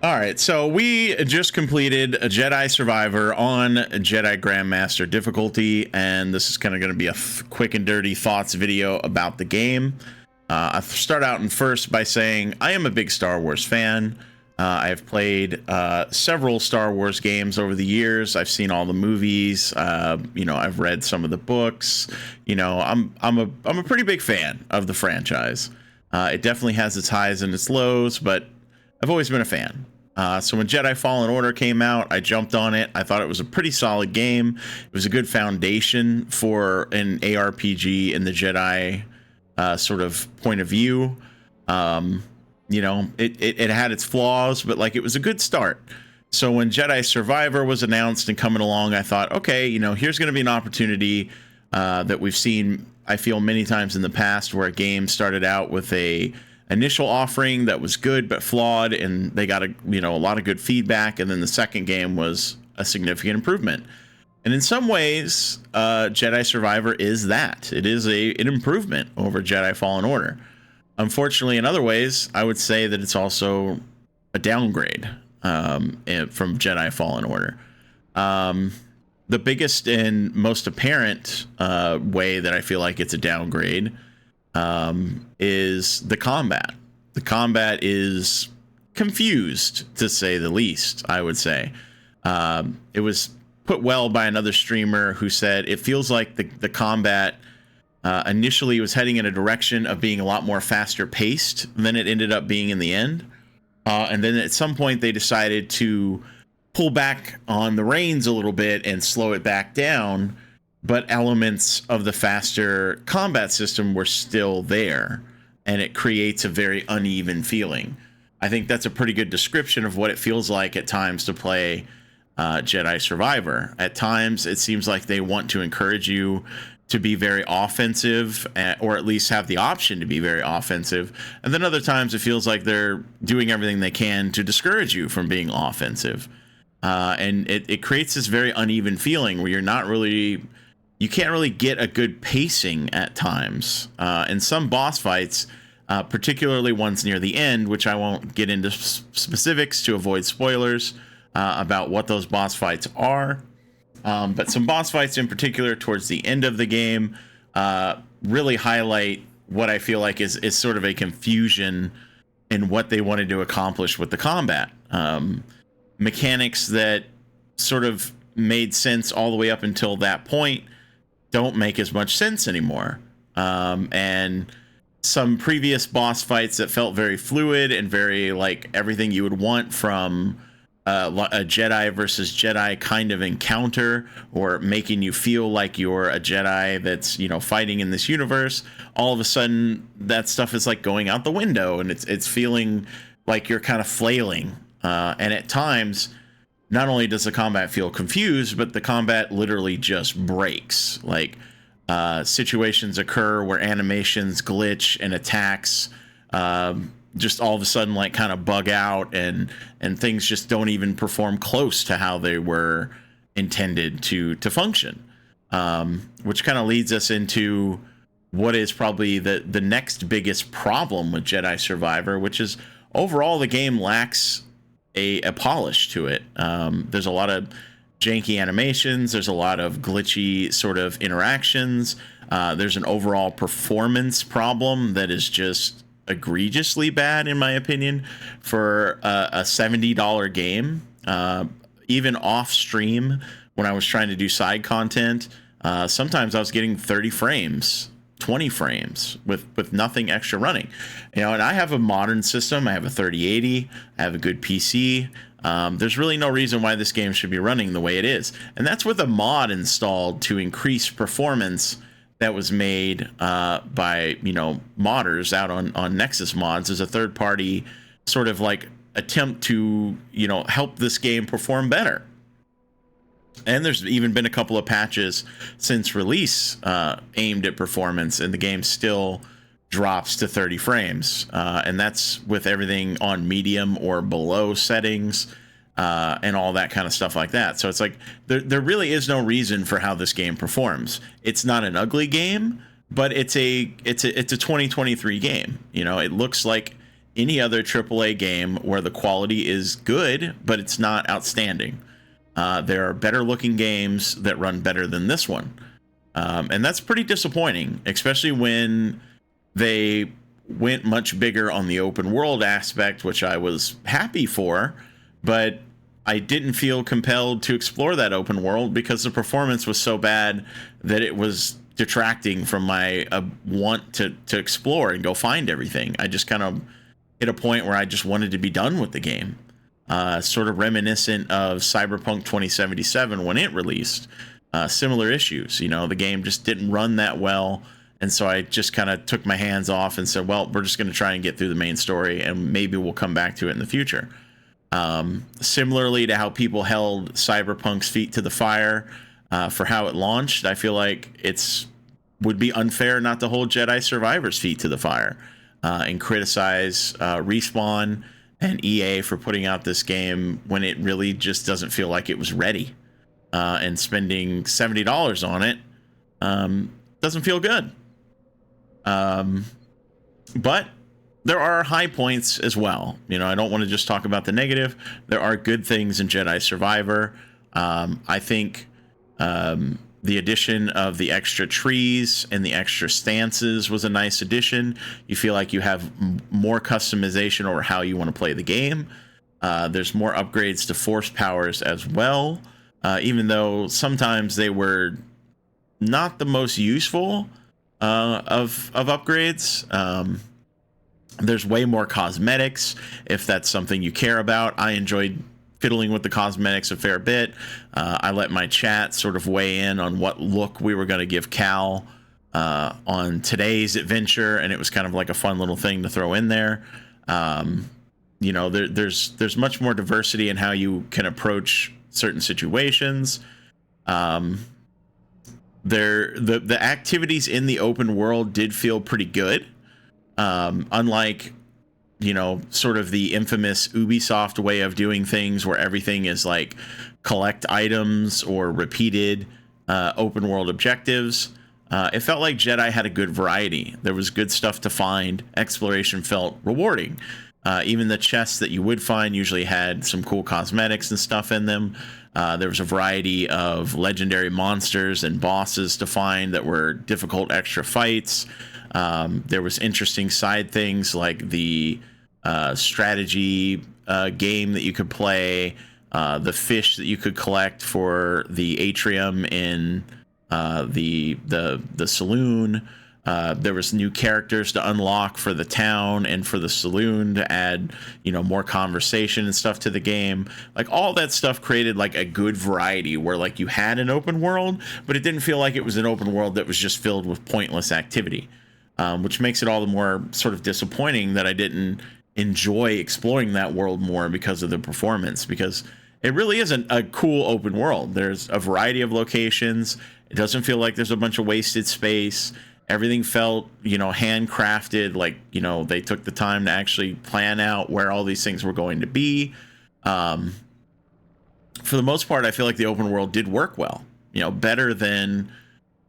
All right, so we just completed a Jedi Survivor on Jedi Grandmaster difficulty, and this is kind of going to be a quick and dirty thoughts video about the game. I start out in first by saying I am a big Star Wars fan. I've played several Star Wars games over the years. I've seen all the movies. I've read some of the books. I'm a pretty big fan of the franchise. It definitely has its highs and its lows, but I've always been a fan. So when Jedi Fallen Order came out, I jumped on it. I thought it was a pretty solid game. It was a good foundation for an ARPG in the Jedi sort of point of view. It had its flaws, but like it was a good start. So when Jedi Survivor was announced and coming along, I thought, okay, here's going to be an opportunity that we've seen, I feel, many times in the past, where a game started out with a initial offering that was good but flawed, and they got a lot of good feedback, and then the second game was a significant improvement. And in some ways, Jedi Survivor is that. It is an improvement over Jedi Fallen Order. Unfortunately, in other ways, I would say that it's also a downgrade from Jedi Fallen Order. The biggest and most apparent way that I feel like it's a downgrade is the combat. The combat is confused, to say the least, I would say. It was put well by another streamer who said it feels like the combat initially was heading in a direction of being a lot more faster paced than it ended up being in the end. And then at some point they decided to pull back on the reins a little bit and slow it back down, but elements of the faster combat system were still there, and it creates a very uneven feeling. I think that's a pretty good description of what it feels like at times to play Jedi Survivor. At times, it seems like they want to encourage you to be very offensive, or at least have the option to be very offensive. And then other times, it feels like they're doing everything they can to discourage you from being offensive. And it creates this very uneven feeling where you can't really get a good pacing at times. In some boss fights, particularly ones near the end, which I won't get into specifics to avoid spoilers about what those boss fights are. But some boss fights in particular towards the end of the game really highlight what I feel like is sort of a confusion in what they wanted to accomplish with the combat. Mechanics that sort of made sense all the way up until that point don't make as much sense anymore. And some previous boss fights that felt very fluid and very like everything you would want from a Jedi versus Jedi kind of encounter, or making you feel like you're a Jedi that's, fighting in this universe, all of a sudden that stuff is like going out the window, and it's feeling like you're kind of flailing. And at times, not only does the combat feel confused, but the combat literally just breaks. Like situations occur where animations glitch and attacks just all of a sudden like kind of bug out, and things just don't even perform close to how they were intended to function. Which kind of leads us into what is probably the next biggest problem with Jedi Survivor, which is overall the game lacks a polish to it. There's a lot of janky animations. There's a lot of glitchy sort of interactions. There's an overall performance problem that is just egregiously bad, in my opinion, for a $70 game. Even off stream, when I was trying to do side content, sometimes I was getting 30 frames, 20 frames with nothing extra running. And I have a modern system. I have a 3080. I have a good PC. There's really no reason why this game should be running the way it is. And that's with a mod installed to increase performance that was made by, modders out on Nexus Mods as a third-party sort of like attempt to, help this game perform better. And there's even been a couple of patches since release aimed at performance, and the game still drops to 30 frames. And that's with everything on medium or below settings, and all that kind of stuff like that. So it's like there really is no reason for how this game performs. It's not an ugly game, but it's a 2023 game. It looks like any other AAA game where the quality is good, but it's not outstanding. There are better looking games that run better than this one. And that's pretty disappointing, especially when they went much bigger on the open world aspect, which I was happy for, but I didn't feel compelled to explore that open world because the performance was so bad that it was detracting from my want to explore and go find everything. I just kind of hit a point where I just wanted to be done with the game. Sort of reminiscent of Cyberpunk 2077 when it released. Similar issues, you know, the game just didn't run that well, and so I just kind of took my hands off and said, well, we're just going to try and get through the main story, and maybe we'll come back to it in the future. Similarly to how people held Cyberpunk's feet to the fire for how it launched, I feel like would be unfair not to hold Jedi Survivor's feet to the fire and criticize Respawn and EA for putting out this game when it really just doesn't feel like it was ready. And spending $70 on it doesn't feel good. But there are high points as well. You know, I don't want to just talk about the negative. There are good things in Jedi Survivor. I think the addition of the extra trees and the extra stances was a nice addition. You feel like you have more customization over how you want to play the game. There's more upgrades to force powers as well. Even though sometimes they were not the most useful of upgrades. There's way more cosmetics if that's something you care about. I enjoyed fiddling with the cosmetics a fair bit. I let my chat sort of weigh in on what look we were going to give Cal on today's adventure, and it was kind of like a fun little thing to throw in there. You know, there's much more diversity in how you can approach certain situations. The activities in the open world did feel pretty good. Unlike, you know, sort of the infamous Ubisoft way of doing things where everything is like collect items or repeated open world objectives. It felt like Jedi had a good variety. There was good stuff to find. Exploration felt rewarding. Even the chests that you would find usually had some cool cosmetics and stuff in them. There was a variety of legendary monsters and bosses to find that were difficult extra fights. There was interesting side things like the strategy game that you could play, the fish that you could collect for the atrium in the saloon. There was new characters to unlock for the town and for the saloon to add, you know, more conversation and stuff to the game. Like all that stuff created like a good variety where like you had an open world, but it didn't feel like it was an open world that was just filled with pointless activity, which makes it all the more sort of disappointing that I didn't enjoy exploring that world more because of the performance, because it really isn't a cool open world. There's a variety of locations. It doesn't feel like there's a bunch of wasted space. Everything felt, you know, handcrafted, like, you know, they took the time to actually plan out where all these things were going to be. For the most part, I feel like the open world did work well, you know, better than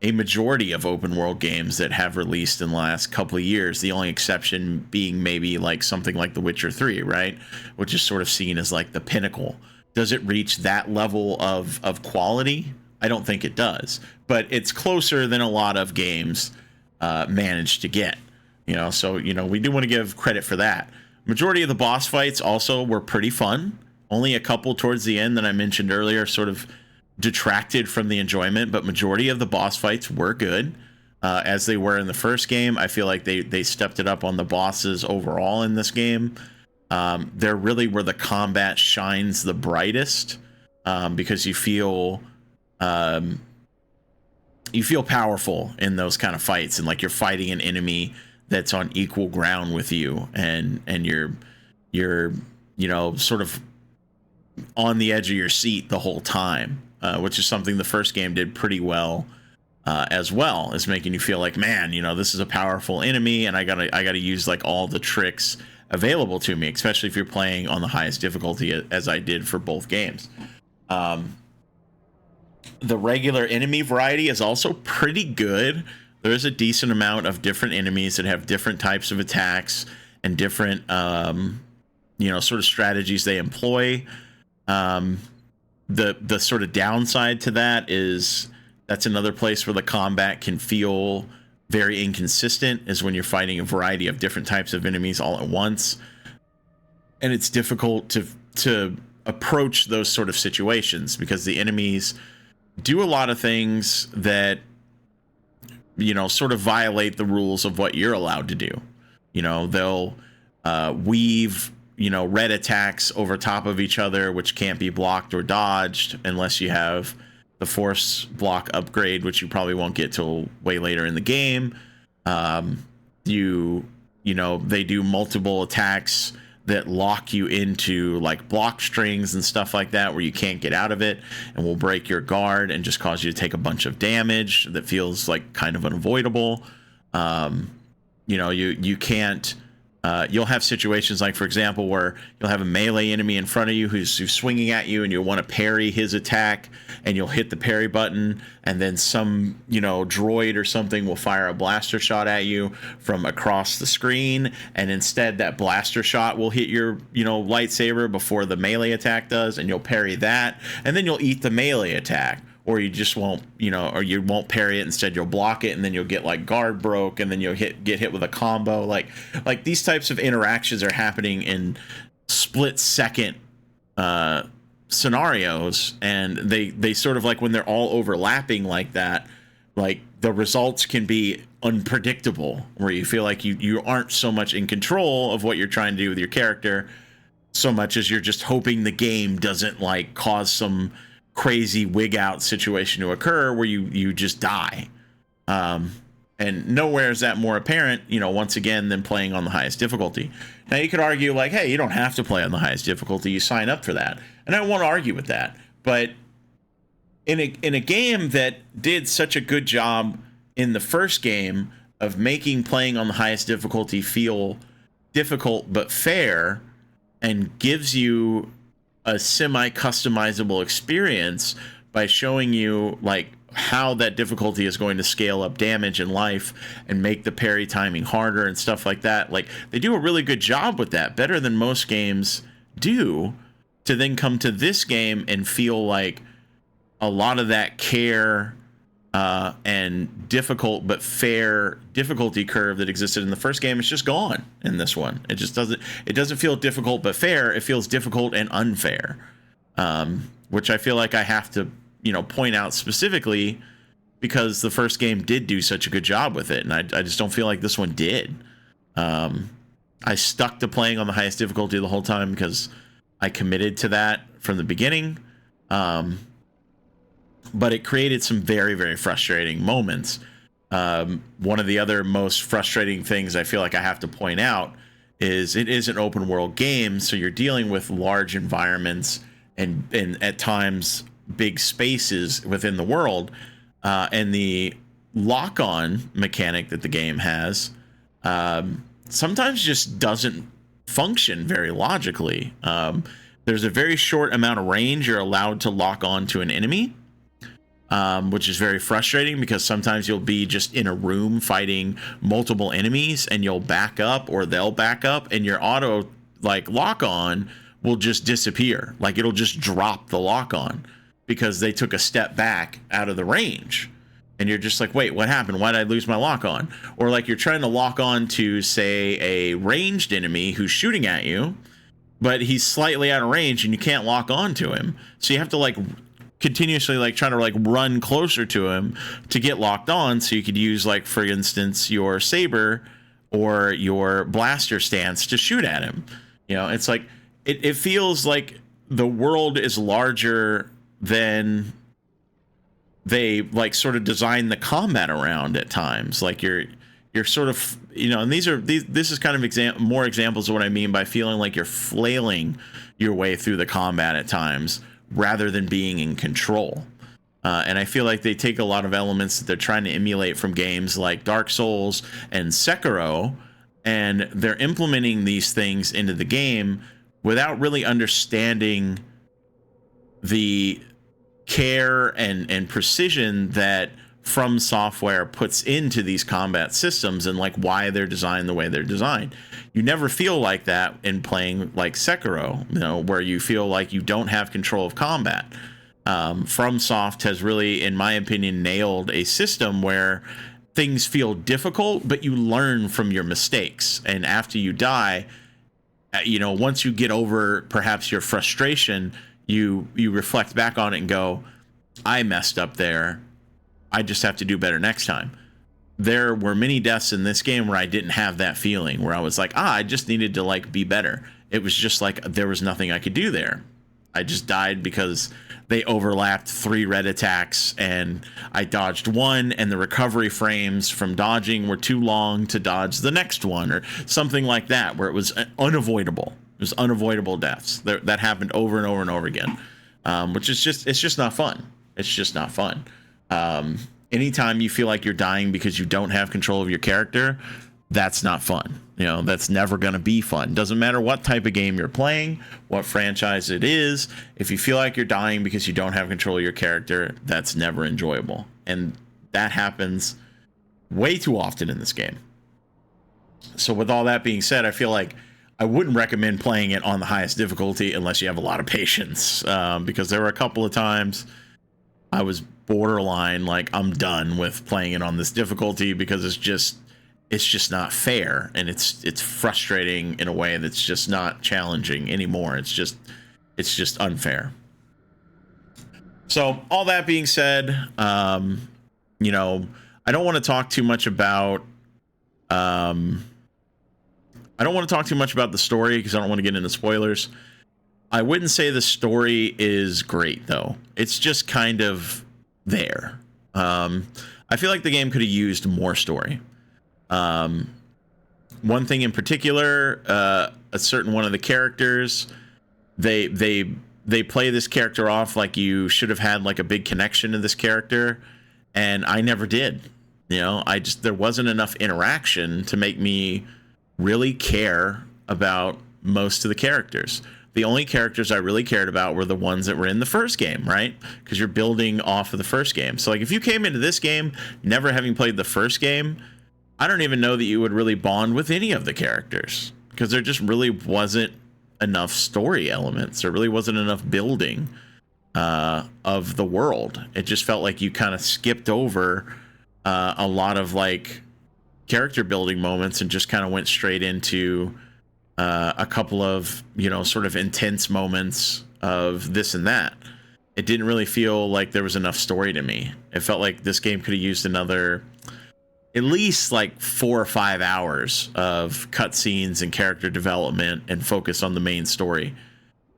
a majority of open world games that have released in the last couple of years. The only exception being maybe like something like The Witcher 3, right? Which is sort of seen as like the pinnacle. Does it reach that level of quality? I don't think it does, but it's closer than a lot of games managed to get, you know, so, you know, we do want to give credit for that. Majority of the boss fights also were pretty fun. Only a couple towards the end that I mentioned earlier sort of detracted from the enjoyment, but majority of the boss fights were good, as they were in the first game. I feel like they stepped it up on the bosses overall in this game. They're really where the combat shines the brightest, because you feel powerful in those kind of fights, and like you're fighting an enemy that's on equal ground with you, and you're you know, sort of on the edge of your seat the whole time, which is something the first game did pretty well, as well as making you feel like, man, you know, this is a powerful enemy, and I gotta use like all the tricks available to me, especially if you're playing on the highest difficulty, as I did for both games. The regular enemy variety is also pretty good. There's a decent amount of different enemies that have different types of attacks and different sort of strategies they employ. The sort of downside to that is that's another place where the combat can feel very inconsistent, is when you're fighting a variety of different types of enemies all at once, and it's difficult to approach those sort of situations because the enemies do a lot of things that sort of violate the rules of what you're allowed to do. They'll weave red attacks over top of each other, which can't be blocked or dodged unless you have the force block upgrade, which you probably won't get till way later in the game. They do multiple attacks that lock you into like block strings and stuff like that, where you can't get out of it, and will break your guard and just cause you to take a bunch of damage that feels like kind of unavoidable. You can't. You'll have situations like, for example, where you'll have a melee enemy in front of you who's swinging at you, and you'll want to parry his attack, and you'll hit the parry button, and then some, droid or something will fire a blaster shot at you from across the screen, and instead that blaster shot will hit your, lightsaber before the melee attack does, and you'll parry that, and then you'll eat the melee attack. Or you just won't, or you won't parry it. Instead, you'll block it, and then you'll get like guard broke, and then you'll get hit with a combo. Like these types of interactions are happening in split second scenarios, and they sort of like, when they're all overlapping like that, like the results can be unpredictable, where you feel like you aren't so much in control of what you're trying to do with your character, so much as you're just hoping the game doesn't like cause some crazy wig out situation to occur where you just die. And nowhere is that more apparent, once again, than playing on the highest difficulty. Now you could argue like, hey, you don't have to play on the highest difficulty, you sign up for that, and I won't argue with that. But in a game that did such a good job in the first game of making playing on the highest difficulty feel difficult but fair, and gives you a semi-customizable experience by showing you like how that difficulty is going to scale up damage in life and make the parry timing harder and stuff like that. Like, they do a really good job with that, better than most games do, to then come to this game and feel like a lot of that care and difficult but fair difficulty curve that existed in the first game is just gone in this one. It just doesn't feel difficult but fair. It feels difficult and unfair, which I feel like I have to point out specifically because the first game did do such a good job with it, and I just don't feel like this one did. I stuck to playing on the highest difficulty the whole time because I committed to that from the beginning. But it created some very, very frustrating moments. One of the other most frustrating things I feel like I have to point out is it is an open world game, so you're dealing with large environments and at times big spaces within the world, and the lock-on mechanic that the game has sometimes just doesn't function very logically. There's a very short amount of range you're allowed to lock on to an enemy, which is very frustrating because sometimes you'll be just in a room fighting multiple enemies and you'll back up, or they'll back up, and your auto like lock on will just disappear. Like, it'll just drop the lock on because they took a step back out of the range, and you're just like, wait, what happened? Why did I lose my lock on? Or like, you're trying to lock on to, say, a ranged enemy who's shooting at you, but he's slightly out of range and you can't lock on to him, so you have to like continuously like trying to like run closer to him to get locked on, so you could use, like, for instance, your saber or your blaster stance to shoot at him. It's like it feels like the world is larger than they like sort of design the combat around at times. Like, you're sort of, and this is kind of more examples of what I mean by feeling like you're flailing your way through the combat at times rather than being in control. And I feel like they take a lot of elements that they're trying to emulate from games like Dark Souls and Sekiro, and they're implementing these things into the game without really understanding the care and precision that From Software puts into these combat systems and like why they're designed the way they're designed. You never feel like that in playing like Sekiro, you know, where you feel like you don't have control of combat. FromSoft has really, in my opinion, nailed a system where things feel difficult, but you learn from your mistakes. And after you die, you know, once you get over perhaps your frustration, you reflect back on it and go, I messed up there. I just have to do better next time. There were many deaths in this game where I didn't have that feeling, where I was like, I just needed to like be better. It was just like there was nothing I could do there. I just died because they overlapped 3 red attacks and I dodged one, and the recovery frames from dodging were too long to dodge the next one, or something like that, where it was unavoidable. It was unavoidable deaths that happened over and over and over again, which is it's just not fun. It's just not fun. Anytime you feel like you're dying because you don't have control of your character, that's not fun. You know, that's never going to be fun. Doesn't matter what type of game you're playing, what franchise it is. If you feel like you're dying because you don't have control of your character, that's never enjoyable. And that happens way too often in this game. So with all that being said, I feel like I wouldn't recommend playing it on the highest difficulty unless you have a lot of patience, because there were a couple of times I was borderline like, I'm done with playing it on this difficulty because it's just not fair, and it's frustrating in a way that's just not challenging anymore. It's just unfair. So all that being said, you know, I don't want to talk too much about the story because I don't want to get into spoilers. I wouldn't say the story is great though. It's just kind of there. I feel like the game could have used more story. One thing in particular, a certain one of the characters, they play this character off like you should have had like a big connection to this character, and I never did. You know, there wasn't enough interaction to make me really care about most of the characters. The only characters I really cared about were the ones that were in the first game, right? Because you're building off of the first game. So like if you came into this game never having played the first game, I don't even know that you would really bond with any of the characters, because there just really wasn't enough story elements. There really wasn't enough building of the world. It just felt like you kind of skipped over a lot of like character building moments and just kind of went straight into a couple of, you know, sort of intense moments of this and that. It didn't really feel like there was enough story to me. It felt like this game could have used another at least like 4 or 5 hours of cutscenes and character development and focus on the main story.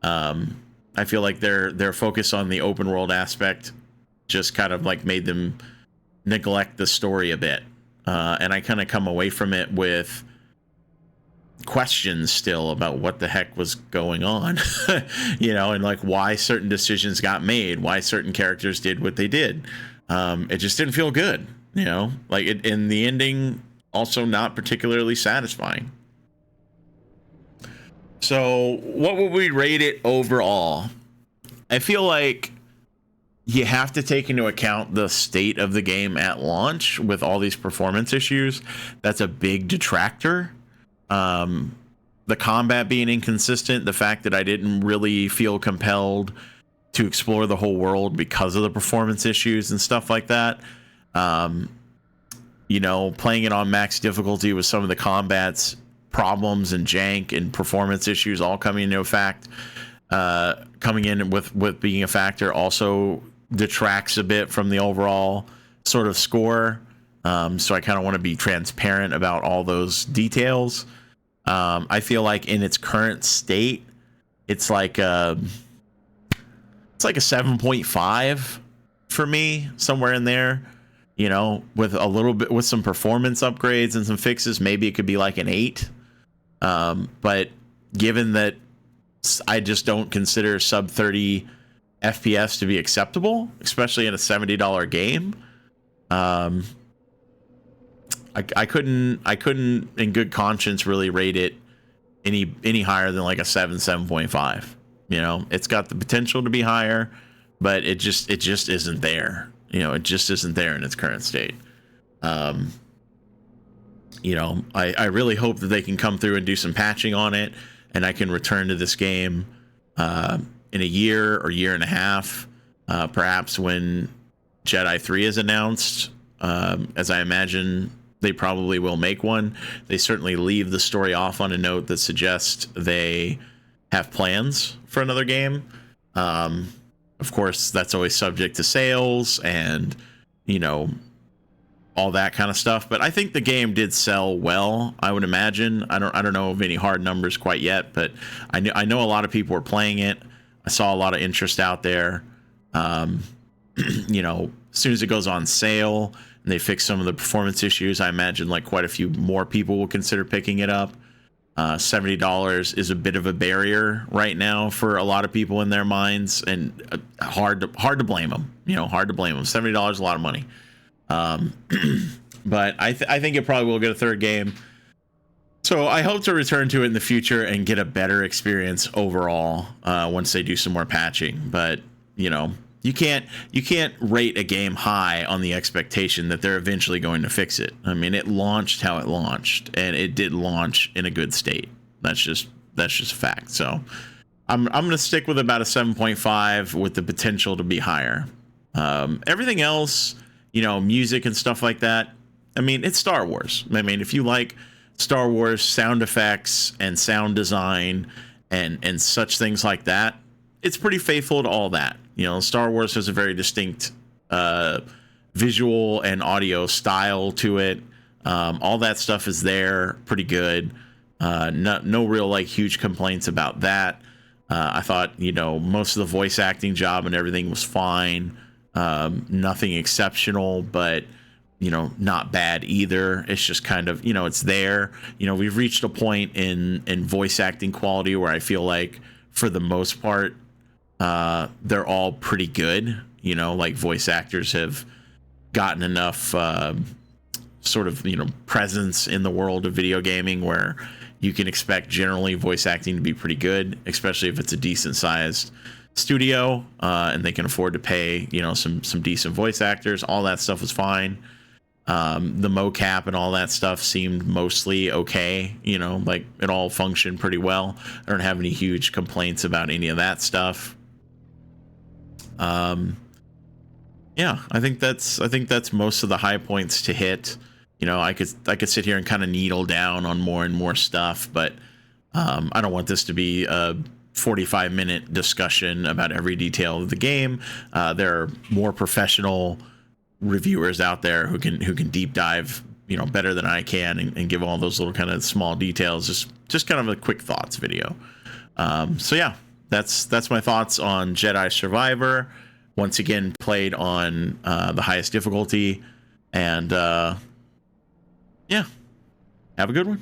I feel like their focus on the open world aspect just kind of like made them neglect the story a bit. And I kind of come away from it with questions still about what the heck was going on, you know, and like why certain decisions got made, why certain characters did what they did. It just didn't feel good. You know, like in the ending, also not particularly satisfying. So what would we rate it overall? I feel like you have to take into account the state of the game at launch with all these performance issues. That's a big detractor. The combat being inconsistent, the fact that I didn't really feel compelled to explore the whole world because of the performance issues and stuff like that. You know, playing it on max difficulty with some of the combat's problems and jank and performance issues all coming into effect, coming in with being a factor also detracts a bit from the overall sort of score. So I kind of want to be transparent about all those details. I feel like in its current state, it's like a 7.5 for me, somewhere in there. You know, with a little bit, with some performance upgrades and some fixes, maybe it could be like an 8. But given that I just don't consider sub 30 FPS to be acceptable, especially in a $70 game, I couldn't in good conscience really rate it any higher than like a 7.5. You know, it's got the potential to be higher, but it just isn't there. You know, it just isn't there in its current state. You know, I really hope that they can come through and do some patching on it, and I can return to this game in a year or year and a half, perhaps when Jedi 3 is announced, as I imagine they probably will make one. They certainly leave the story off on a note that suggests they have plans for another game. Of course, that's always subject to sales and, you know, all that kind of stuff. But I think the game did sell well, I would imagine. I don't know of any hard numbers quite yet, but I know a lot of people were playing it. I saw a lot of interest out there. You know, as soon as it goes on sale and they fix some of the performance issues, I imagine like quite a few more people will consider picking it up. $70 is a bit of a barrier right now for a lot of people in their minds, and hard to blame them. You know, hard to blame them. $70 is a lot of money. But I think it probably will get a third game. So I hope to return to it in the future and get a better experience overall once they do some more patching. But you know, you can't rate a game high on the expectation that they're eventually going to fix it. I mean, it launched how it launched, and it did launch in a good state. That's just a fact. So I'm gonna stick with about a 7.5 with the potential to be higher. Everything else, you know, music and stuff like that, I mean, it's Star Wars. I mean, if you like Star Wars sound effects and sound design and such things like that, it's pretty faithful to all that. You know, Star Wars has a very distinct visual and audio style to it. All that stuff is there, pretty good. No real like huge complaints about that. I thought, you know, most of the voice acting job and everything was fine. Nothing exceptional, but you know, not bad either. It's just kind of, you know, it's there. You know, we've reached a point in voice acting quality where I feel like for the most part they're all pretty good. You know, like voice actors have gotten enough sort of, you know, presence in the world of video gaming where you can expect generally voice acting to be pretty good, especially if it's a decent sized studio and they can afford to pay, you know, some decent voice actors. All that stuff was fine. The mocap and all that stuff seemed mostly okay. You know, like it all functioned pretty well. I don't have any huge complaints about any of that stuff. Yeah, I think that's most of the high points to hit. You know, I could sit here and kind of needle down on more and more stuff, but I don't want this to be a 45-minute discussion about every detail of the game. There are more professional reviewers out there who can deep dive, you know, better than I can and give all those little kind of small details. Just kind of a quick thoughts video. So yeah, that's my thoughts on Jedi Survivor. Once again, played on the highest difficulty, and yeah, have a good one.